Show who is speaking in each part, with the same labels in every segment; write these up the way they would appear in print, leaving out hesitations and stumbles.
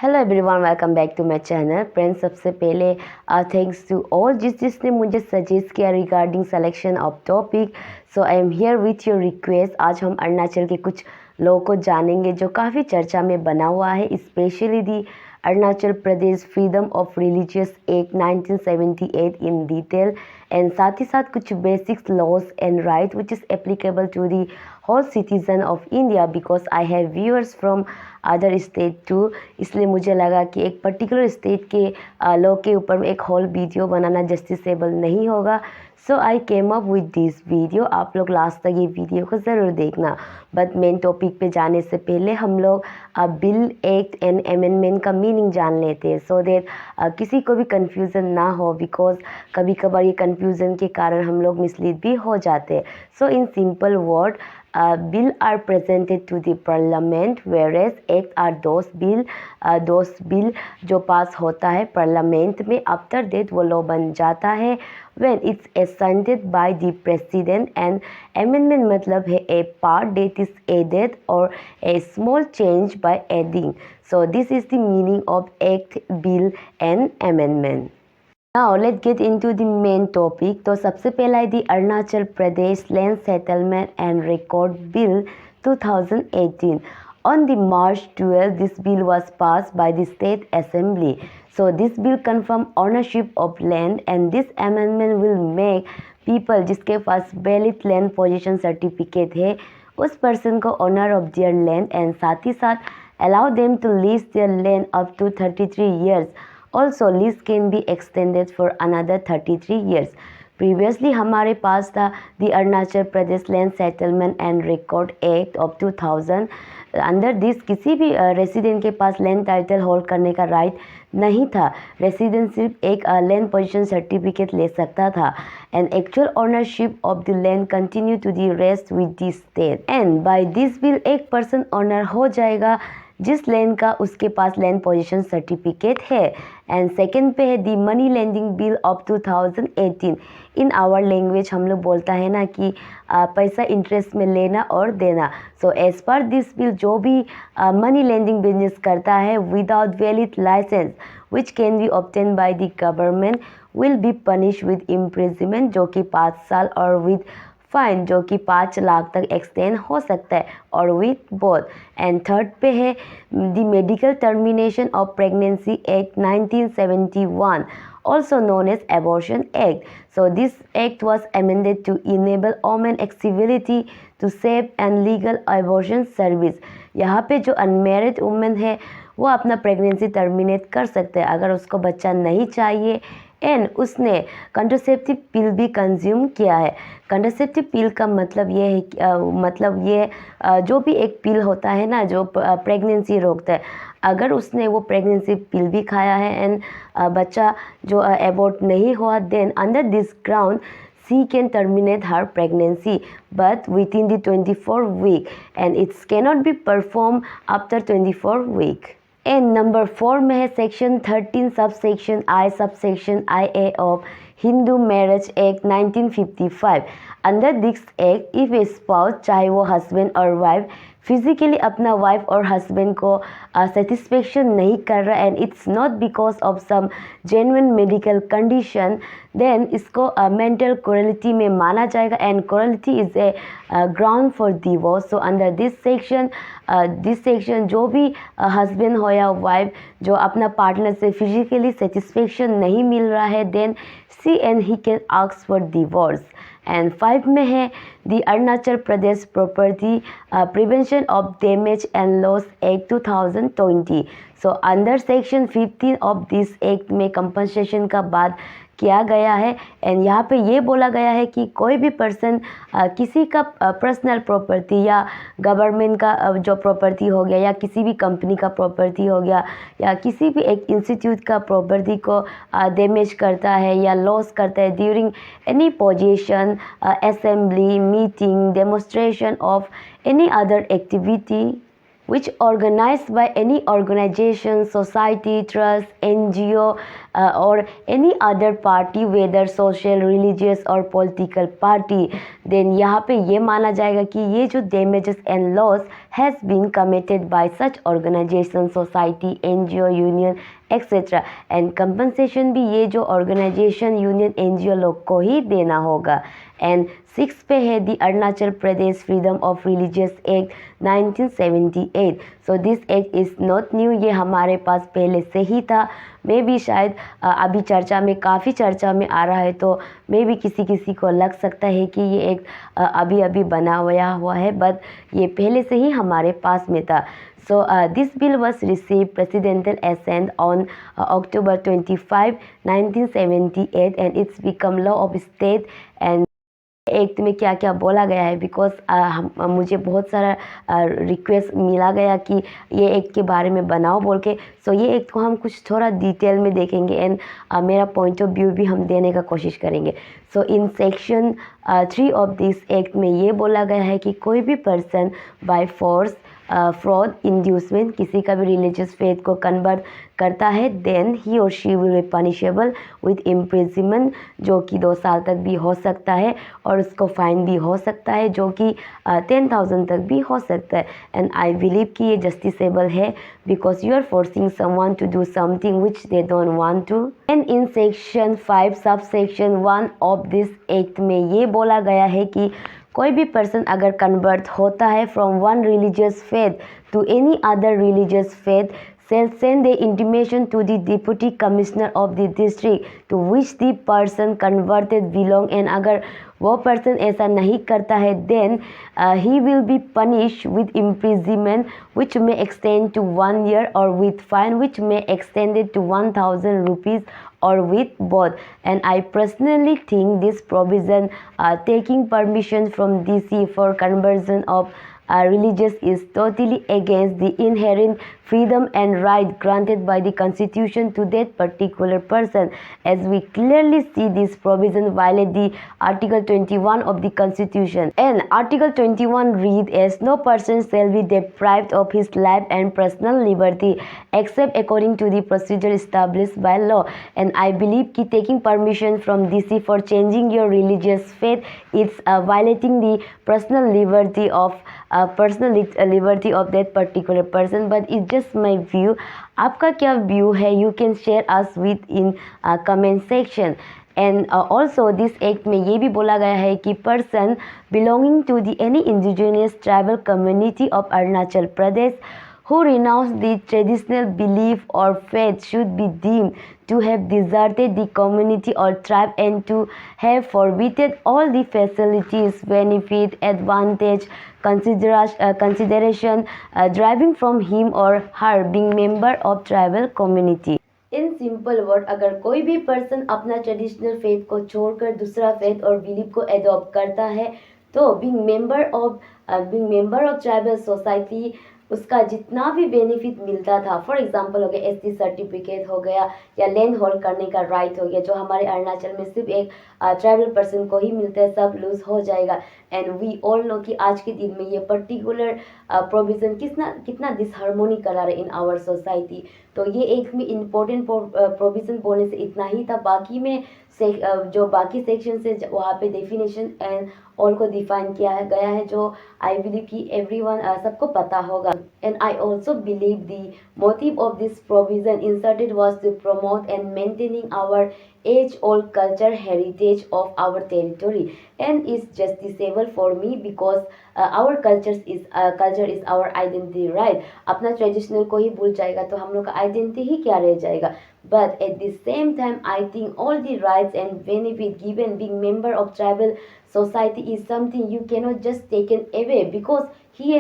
Speaker 1: Hello everyone, welcome back to my channel. Friends, सबसे पहले thanks to all जिसने मुझे सजेस्ट किया regarding selection of topic. So I am here with your request. आज हम अरुणाचल के कुछ लोगों को जानेंगे जो काफ़ी चर्चा में बना हुआ है, specially the Arunachal Pradesh freedom of religious act 1978 in detail, and साथ ही साथ कुछ basics laws and right which is applicable to the whole citizen of India, because I have viewers from other state too. इसलिए मुझे लगा कि एक पर्टिकुलर स्टेट के लोग के ऊपर में एक होल वीडियो बनाना जस्टिसेबल नहीं होगा। So I came up with this video. आप लोग लास्ट तक ये वीडियो को ज़रूर देखना। बट मेन टॉपिक पे जाने से पहले हम लोग बिल एक्ट एंड अमेंडमेंट का मीनिंग जान लेते हैं, सो दैट किसी को भी कन्फ्यूज़न ना हो, बिकॉज कभी कभार ये कन्फ्यूज़न के कारण हम लोग मिसलीड भी हो जाते हैं। So in simple word, bill are presented to the parliament, whereas act are those bill जो पास होता है पार्लियामेंट में, आफ्टर दैट वो लॉ बन जाता है when it's assented by the president, and amendment मतलब है a part that is added or a small change by adding. So this is the meaning of act, bill and amendment. Now let's get into the main topic. तो सबसे पहला है the Arunachal Pradesh land settlement and record bill 2018. On the March 12, this bill was passed by the State Assembly. So this bill confirm ownership of land, and this amendment will make people जिसके पास valid land possession certificate है उस person को owner of their land, and साथ ही साथ allow them to lease their land up to 33 years. Also, lease can be extended for another 33 years. Previously हमारे पास था the Arunachal Pradesh land settlement and record act of 2000. अंदर this किसी भी resident के पास land title hold करने का राइट नहीं था। रेसिडेंट सिर्फ एक लैंड पोजीशन सर्टिफिकेट ले सकता था, and actual ownership of the land continue to the rest with the state. And by this bill एक पर्सन ओनर हो जाएगा जिस लैंड का उसके पास लैंड पोजीशन सर्टिफिकेट है। एंड सेकंड पे है the money lending bill of 2018. In our language हम लोग बोलता है ना कि पैसा इंटरेस्ट में लेना और देना। So as per this bill जो भी मनी लेंडिंग बिजनेस करता है without valid licence which can be obtain by the government will be punish with imprisonment जो कि 5 साल, और विद फाइन जो कि 5 लाख तक एक्सटेंड हो सकता है, और विथ बोथ। एंड थर्ड पे है the medical termination of pregnancy act 1971, also known as abortion act. So this act was amended to enable women accessibility to safe and legal abortion service. यहाँ पे जो unmarried women है वो अपना pregnancy terminate कर सकते हैं अगर उसको बच्चा नहीं चाहिए, एंड उसने कंट्रासेप्टिव पिल भी कंज्यूम किया है। कंट्रासेप्टिव पिल का मतलब ये है जो भी एक पिल होता है ना जो प्रेगनेंसी रोकता है, अगर उसने वो प्रेगनेंसी पिल भी खाया है एंड बच्चा जो एबॉर्ट नहीं हुआ, then under this ground she can terminate her pregnancy but within the 24 week, and it cannot be performed after 24 week. And number 4 में है section 13 subsection I subsection I A of Hindu marriage act 1955. Under this act if a spouse, चाहे वो husband और wife, physically अपना wife और husband को satisfaction नहीं कर रहा and it's not because of some genuine medical condition, then इसको मेंटल क्रूरलिटी में माना जाएगा, and cruelty is a ground for divorce. So under this section जो भी हस्बैंड हो या वाइफ जो अपना पार्टनर से फिजिकली सेटिस्फेक्शन नहीं मिल रहा है, then she and he can ask for divorce. And 5 में है the Arunachal Pradesh property prevention of damage and loss act 2020. So under section 15 of this act में कंपनसेशन का बात किया गया है, एंड यहाँ पे ये बोला गया है कि कोई भी पर्सन किसी का पर्सनल प्रॉपर्टी या गवर्नमेंट का जो प्रॉपर्टी हो गया या किसी भी कंपनी का प्रॉपर्टी हो गया या किसी भी एक इंस्टीट्यूट का प्रॉपर्टी को डैमेज करता है या लॉस करता है during any position, assembly, meeting, demonstration of any other activity, which organized by any organization, society, trust, NGO, or any other party, whether social, religious or political party, then यहाँ पे ये माना जाएगा कि ये जो damages and loss has been committed by such organization, society, NGO, union, etc. And compensation भी ये जो ऑर्गेनाइजेशन, यूनियन, एनजीओ लोग को ही देना होगा। एंड 6 पे है the Arunachal Pradesh freedom of religious act 1978। So this act is not new, ये हमारे पास पहले से ही था। मे भी शायद अभी चर्चा में, काफ़ी चर्चा में आ रहा है, तो मे भी किसी किसी को लग सकता है कि ये एक अभी अभी बना हुआ है, बट ये पहले से ही हमारे पास में था। So this bill was received presidential assent on October 25, 1978 and it's become law of state। and act में क्या क्या बोला गया है, बिकॉज मुझे बहुत सारा रिक्वेस्ट मिला गया कि ये एक्ट के बारे में बनाओ बोल के। सो ये एक्ट को हम कुछ थोड़ा डिटेल में देखेंगे एंड मेरा पॉइंट ऑफ व्यू भी हम देने का कोशिश करेंगे। So in section 3 of this act में ये बोला गया है कि कोई भी person by force, fraud, inducement किसी का भी रिलीजियस फेथ को कन्वर्ट करता है, देन ही और she will be punishable with imprisonment, जो कि 2 साल तक भी हो सकता है, और उसको फाइन भी हो सकता है जो कि 10,000 तक भी हो सकता है। एंड आई बिलीव कि ये जस्टिसेबल है, because you are forcing someone to do something which they don't want to. And in section 5 sub section 1 of this act में ये बोला गया है कि कोई भी पर्सन अगर कन्वर्ट होता है from one religious faith to any other religious faith, shall send the intimation to the deputy commissioner of the district to which the person converted belong। and अगर वो पर्सन ऐसा नहीं करता है, then he will be punished with imprisonment which may extend to 1 year or with fine which may extend it to 1,000 rupees or with both। and I personally think this provision taking permission from DC for conversion of religious is totally against the inherent freedom and right granted by the constitution to that particular person, as we clearly see this provision violate the article 21 of the constitution। and article 21 read as no person shall be deprived of his life and personal liberty except according to the procedure established by law। and I believe कि taking permission from DC for changing your religious faith, it's violating the personal liberty of that particular person, but it's just my view। आपका क्या view है, you can share us with in comment section। And also this act में ये भी बोला गया है कि person belonging to the any indigenous tribal community of Arunachal Pradesh who renounce the traditional belief or faith should be deemed to have deserted the community or tribe and to have forfeited all the facilities, benefit, advantage, consideration deriving from him or her being member of tribal community। In simple word, अगर कोई भी person अपना traditional faith को छोड़कर दूसरा faith और belief को adopt करता है, तो being member of tribal society उसका जितना भी बेनिफिट मिलता था, फॉर एग्जांपल हो गया एसटी सर्टिफिकेट हो गया या लैंड होल्ड करने का राइट हो गया, जो हमारे अरुणाचल में सिर्फ एक ट्राइबल पर्सन को ही मिलता है, सब लूज हो जाएगा। एंड वी ऑल नो कि आज के दिन में ये पर्टिकुलर प्रोविज़न कितना डिसहार्मोनी करा रहे इन आवर सोसाइटी। तो ये एक में इम्पोर्टेंट प्रोविज़न बोलने से इतना ही था, बाकी में जो बाकी सेक्शन से वहाँ पे डेफिनेशन एंड ऑल को डिफाइन किया गया है, जो आई बिलीव कि एवरीवन सबको पता होगा। And I also believe the motive of this provision inserted was to promote and maintaining our age old culture heritage of our territory, and is justiciable for me because our culture is our identity, right? अपना traditional को ही भूल जाएगा तो हम लोग का identity ही क्या रह जाएगा। But at the same time, I think all the rights and benefit given being member of tribal society is something you cannot just taken away because he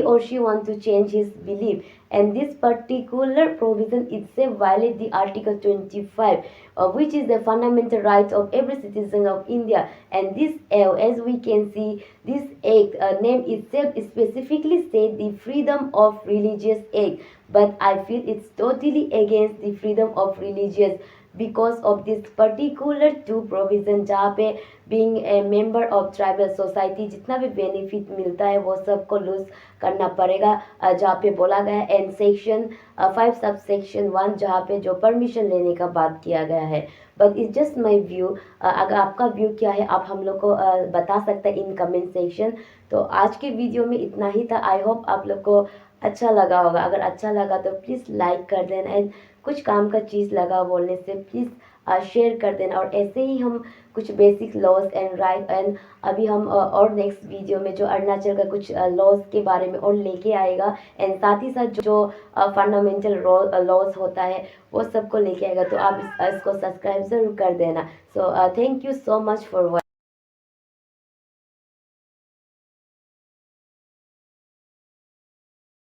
Speaker 1: or she want to change his belief। and this particular provision itself violates the article 25 which is the fundamental rights of every citizen of India। and this as we can see, this act name itself specifically said the freedom of religious act, but I feel it's totally against the freedom of religious because of this particular to provision, जहाँ पे being a member of tribal society जितना भी benefit मिलता है वो सबको loose करना पड़ेगा। जहाँ पे बोला गया है एंड सेक्शन 5 सब सेक्शन 1 जहाँ पे जो परमिशन लेने का बात किया गया है। But it's just my view. अगर आपका व्यू क्या है आप हम लोग को बता सकते हैं इन कमेंट सेक्शन। तो आज के वीडियो में इतना ही था। आई होप आप लोग को अच्छा लगा होगा। अगर अच्छा लगा तो प्लीज़ लाइक कर देना एंड कुछ काम का चीज़ लगा बोलने से प्लीज़ शेयर कर देना। और ऐसे ही हम कुछ basic laws and right and अभी हम और नेक्स्ट वीडियो में जो अरुणाचल का कुछ लॉज के बारे में और लेके आएगा एंड साथ ही साथ जो फंडामेंटल लॉज होता है वो सबको लेके आएगा। तो आप इसको सब्सक्राइब ज़रूर कर देना। So thank you so much for